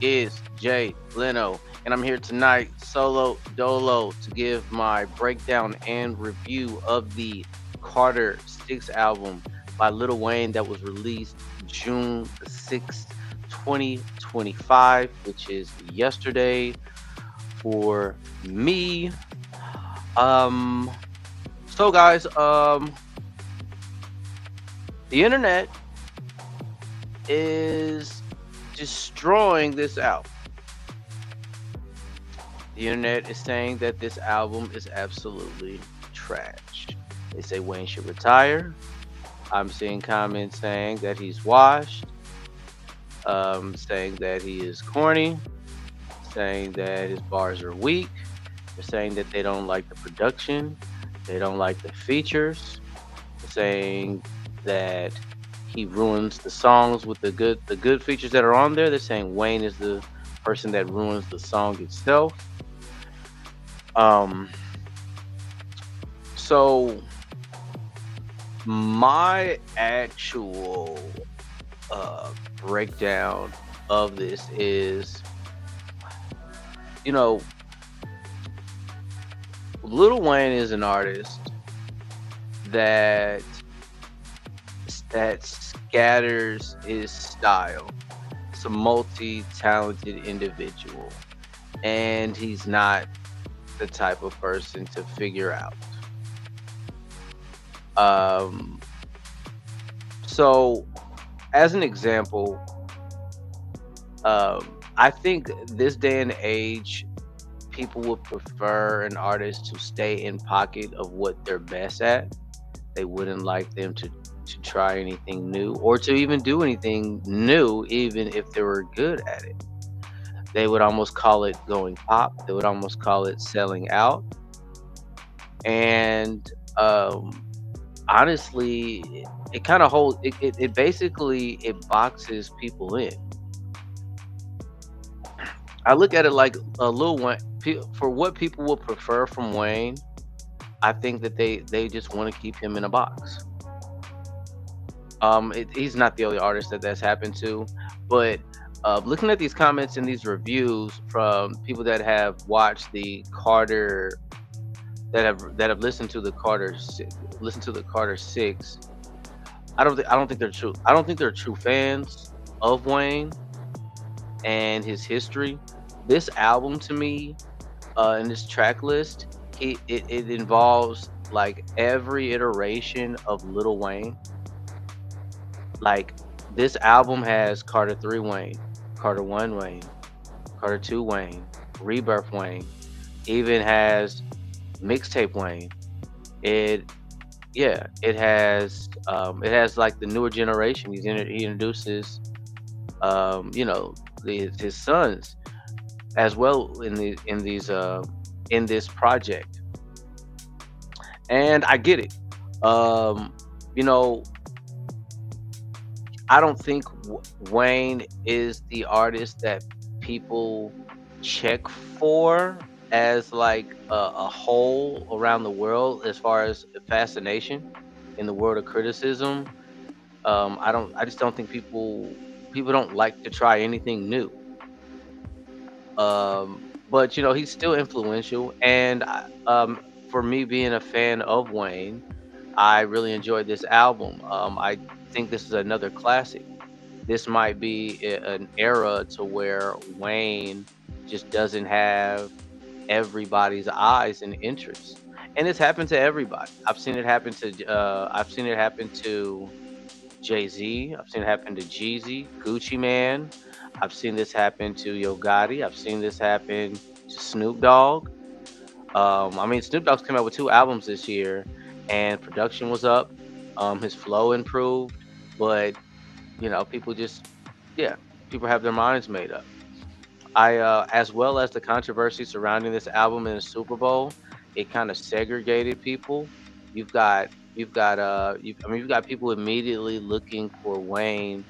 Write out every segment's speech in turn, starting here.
is Jay Lyno, and I'm here tonight, solo dolo, to give my breakdown and review of the Carter 6 album by Lil Wayne that was released June 6th, 2025, which is yesterday for me. Um, so guys, the internet is destroying this album. The internet is saying that this album is absolutely trash. They say Wayne should retire. I'm seeing comments saying that he's washed, saying that he is corny, saying that his bars are weak. They're saying that they don't like the production, they don't like the features. They're saying that he ruins the songs with the good features that are on there. They're saying Wayne is the person that ruins the song itself. Um, so my actual breakdown of this is, you know, Lil Wayne is an artist that that scatters his style. It's a multi-talented individual, and he's not the type of person to figure out. Um, so, as an example, I think this day and age, people would prefer an artist to stay in pocket of what they're best at. They wouldn't like them to try anything new or to even do anything new, even if they were good at it. They would almost call it going pop. They would almost call it selling out. And honestly, it kind of holds. It basically it boxes people in. I look at it like a Lil Wayne. For what people would prefer from Wayne, I think that they just want to keep him in a box. He's not the only artist that that's happened to, but looking at these comments and these reviews from people that have watched the Carter, that have listened to the Carter 6, I don't think they're true. I don't think they're true fans of Wayne and his history. This album to me, and this track list, it involves like every iteration of Lil Wayne. Like, this album has Carter 3 Wayne, Carter 1 Wayne, Carter 2 Wayne, Rebirth Wayne, even has mixtape Wayne. It Yeah, it has like the newer generation. He introduces his sons as well in this project. And I get it. Um you know, I don't think Wayne is the artist that people check for as like a whole around the world as far as fascination in the world of criticism. I just don't think people don't like to try anything new. But he's still influential, and for me being a fan of Wayne, I really enjoyed this album. I think this is another classic. This might be an era to where Wayne just doesn't have everybody's eyes and interest, and it's happened to everybody. I've seen it happen to Jay Z. I've seen it happen to Jeezy, Gucci Man. I've seen this happen to Yo Gotti. I've seen this happen to Snoop Dogg. I mean, Snoop Dogg's came out with two albums this year, and production was up. His flow improved, but people just, yeah, people have their minds made up. As well as the controversy surrounding this album in the Super Bowl, it kind of segregated people. You've got people immediately looking for Wayne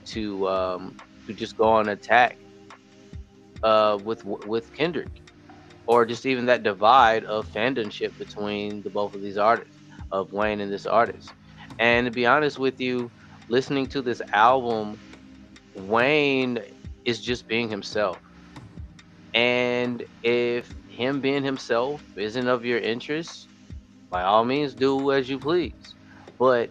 to just go on attack with Kendrick, or just even that divide of fandomship between the both of these artists, of Wayne and this artist. And to be honest with you, listening to this album, Wayne is just being himself. And if him being himself isn't of your interest, by all means, do as you please. But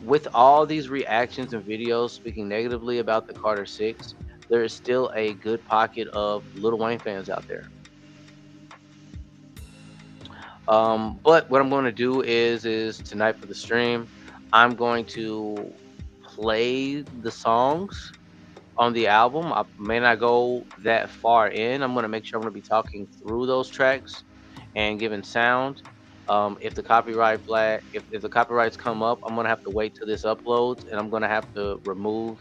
with all these reactions and videos speaking negatively about the Carter Six, there is still a good pocket of Lil Wayne fans out there. But what I'm going to do is tonight for the stream, I'm going to play the songs on the album. I may not go that far in. I'm going to make sure I'm going to be talking through those tracks and giving sound. If the copyright flag, if the copyrights come up, I'm going to have to wait till this uploads, and I'm going to have to remove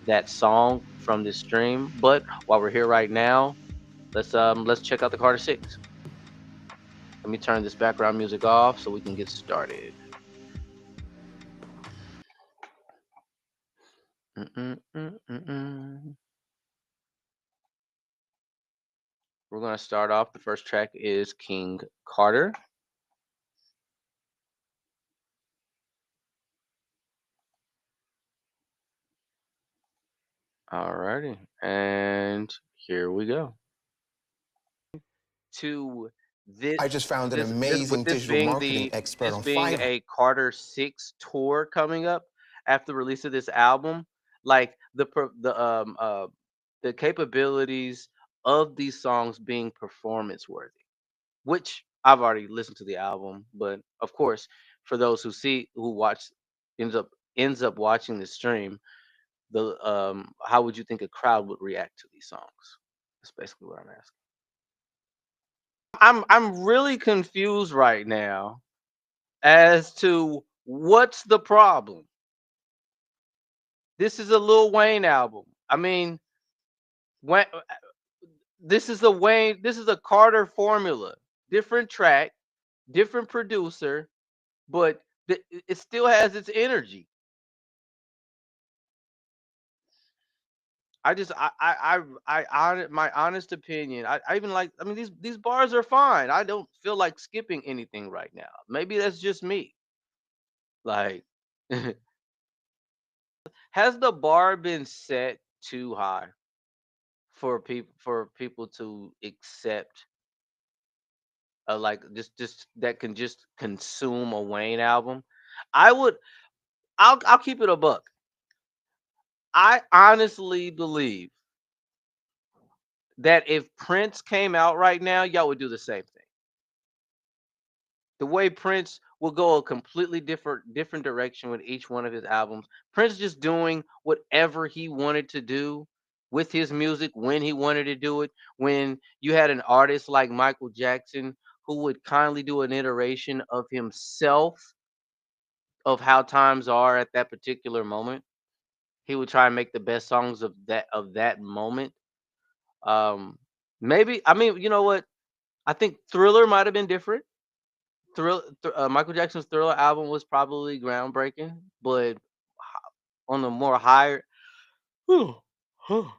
that song from this stream. But while we're here right now, let's check out the Carter Six. Let me turn this background music off so we can get started. Mm-mm-mm-mm-mm. We're going to start off. The first track is King Carter. Alrighty, and here we go. To this, I just found an with amazing digital marketing expert this on being Fiverr. a Carter Six tour coming up after the release of this album, like the capabilities of these songs being performance worthy, which I've already listened to the album, but of course, for those who watch ends up watching the stream, the how would you think a crowd would react to these songs? That's basically what I'm asking. I'm really confused right now as to what's the problem. This is a Lil Wayne album. I mean, Wayne, this is a Carter formula. Different track, different producer, but it still has its energy. I just my honest opinion. I even like. I mean, these bars are fine. I don't feel like skipping anything right now. Maybe that's just me. Like, has the bar been set too high for people to accept? Like just that can just consume a Wayne album. I would. I'll keep it a buck. I honestly believe that if Prince came out right now, y'all would do the same thing. The way Prince will go a completely different direction with each one of his albums. Prince just doing whatever he wanted to do with his music when he wanted to do it. When you had an artist like Michael Jackson who would kindly do an iteration of himself of how times are at that particular moment. He would try and make the best songs of that moment. Um maybe I mean, you know what? I think Thriller might have been different. Michael Jackson's Thriller album was probably groundbreaking, but on the more higher, whew, whew,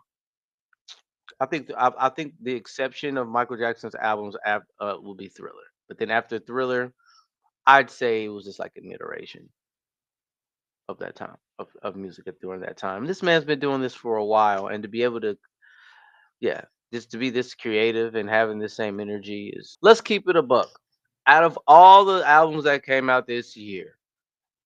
I think the exception of Michael Jackson's albums will be Thriller. But then after Thriller, I'd say it was just like an iteration of that time of music during that time. This man's been doing this for a while, and to be able to, yeah, just to be this creative and having the same energy is. Let's keep it a buck. Out of all the albums that came out this year,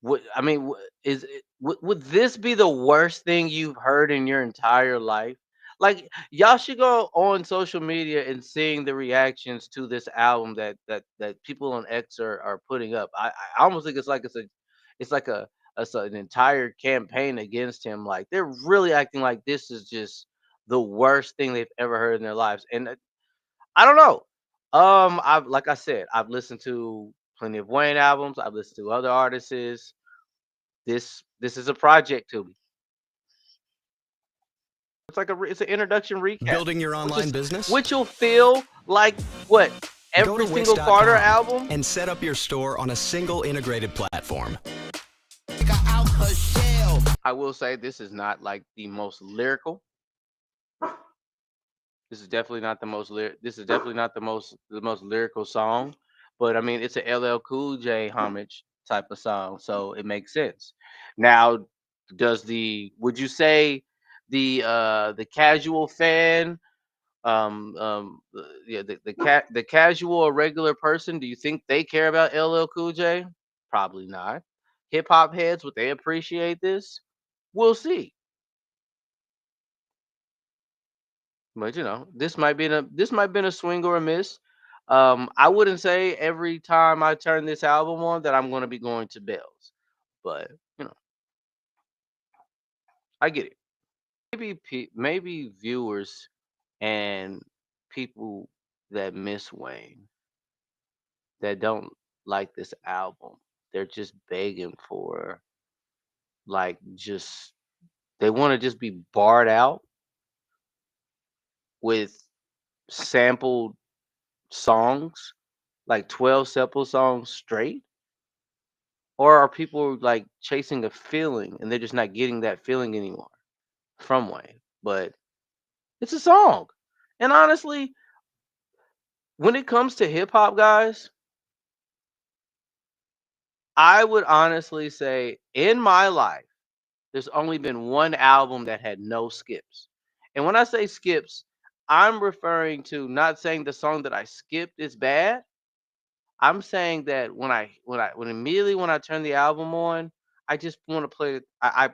would I mean, is it would this be the worst thing you've heard in your entire life? Like, y'all should go on social media and seeing the reactions to this album that people on X are putting up. I almost think it's like an entire campaign against him. Like they're really acting like this is just the worst thing they've ever heard in their lives. And I don't know. I've like I said, I've listened to plenty of Wayne albums. I've listened to other artists. This is a project to me. It's like it's an introduction recap, Building your online business? which will feel like what Go to every single Carter Wix.com album. and set up your store on a single integrated platform. I will say this is not like the most lyrical. This is definitely not the most this is definitely not the most lyrical song, but I mean it's a LL Cool J homage type of song, so it makes sense. Now, would you say the casual fan, yeah, the casual or regular person, do you think they care about LL Cool J? Probably not. Hip hop heads, would they appreciate this? We'll see. But this might been a swing or a miss. I wouldn't say every time I turn this album on that I'm going to be going to bells, but you know, I get it. Maybe viewers and people that miss Wayne, that don't like this album, they're just begging for, like, just they want to just be barred out with sampled songs, like 12 sample songs straight. Or are people like chasing a feeling and they're just not getting that feeling anymore from Wayne? But it's a song. And honestly, when it comes to hip hop, guys, I would honestly say in my life, there's only been one album that had no skips. And when I say skips, I'm referring to, not saying the song that I skipped is bad. I'm saying that when I turn the album on, I just want to play it. I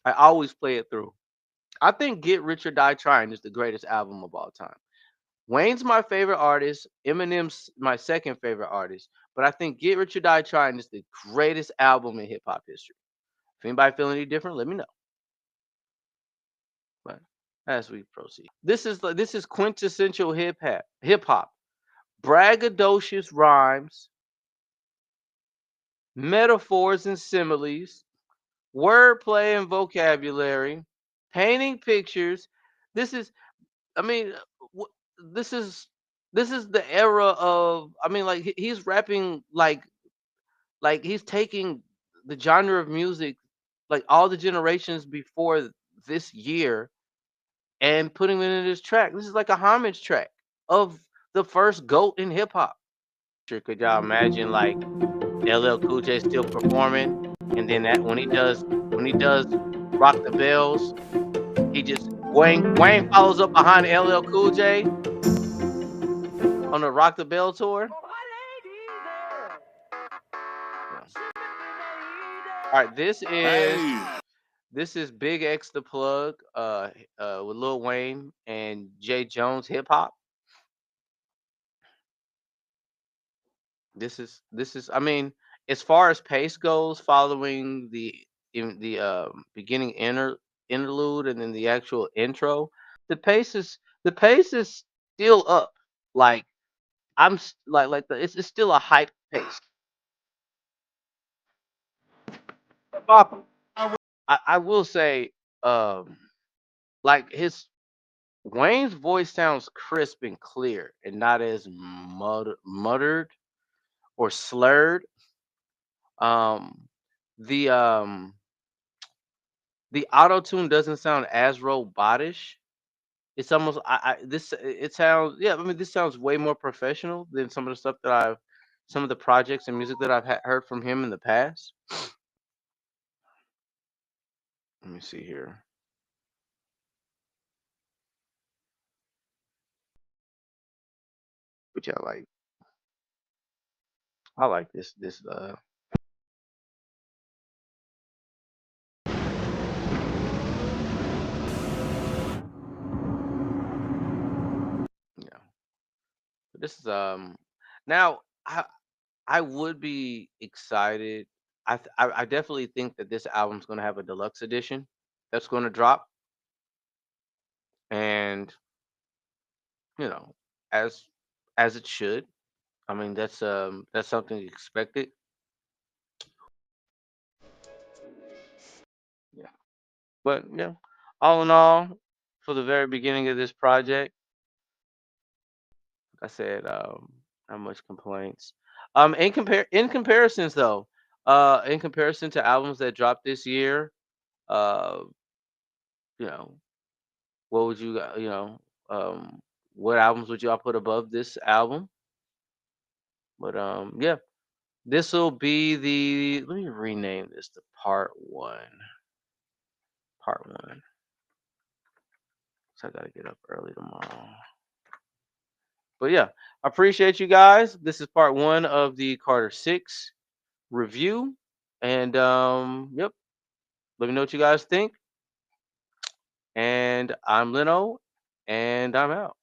always play it through. I think Get Rich or Die Trying is the greatest album of all time. Wayne's my favorite artist. Eminem's my second favorite artist. But I think Get Rich or Die Trying is the greatest album in hip hop history. If anybody feel any different, let me know. But as we proceed, this is quintessential hip hop. Hip hop, braggadocious rhymes, metaphors and similes, wordplay and vocabulary, painting pictures. This is, I mean, this is the era of. I mean, like he's rapping like he's taking the genre of music, like all the generations before this year, and putting it in this track. This is like a homage track of the first GOAT in hip hop. Sure, could y'all imagine like LL Cool J still performing, and then that when he does Rock the Bells, he just Wayne follows up behind LL Cool J on the Rock the Bell tour. Yeah. All right, this is Big X the Plug, with Lil Wayne and Jay Jones hip hop. This is I mean, as far as pace goes, following the beginning interlude and then the actual intro, the pace is still up. Like like it's still a hype pace. Bop. I will say, um like his Wayne's voice sounds crisp and clear and not as muttered or slurred. Um the um the auto tune doesn't sound as robotish. It's almost it sounds, yeah. I mean, this sounds way more professional than some of the projects and music that I've heard from him in the past. Let me see here. Which I like. I like this. Yeah. But this is now I would be excited. I definitely think that this album's going to have a deluxe edition that's going to drop, and you know, as as it should. I mean, that's something expected. Yeah. But yeah, all in all, for the very beginning of this project, like I said, not much complaints. In comparisons though, in comparison to albums that dropped this year, uh, you know, what would you, what albums would y'all put above this album? But yeah, this will be the. Let me rename this to part one. Part one. So I gotta get up early tomorrow. But yeah, I appreciate you guys. This is part one of the Carter 6 review. And yep, let me know what you guys think. And I'm Lino, and I'm out.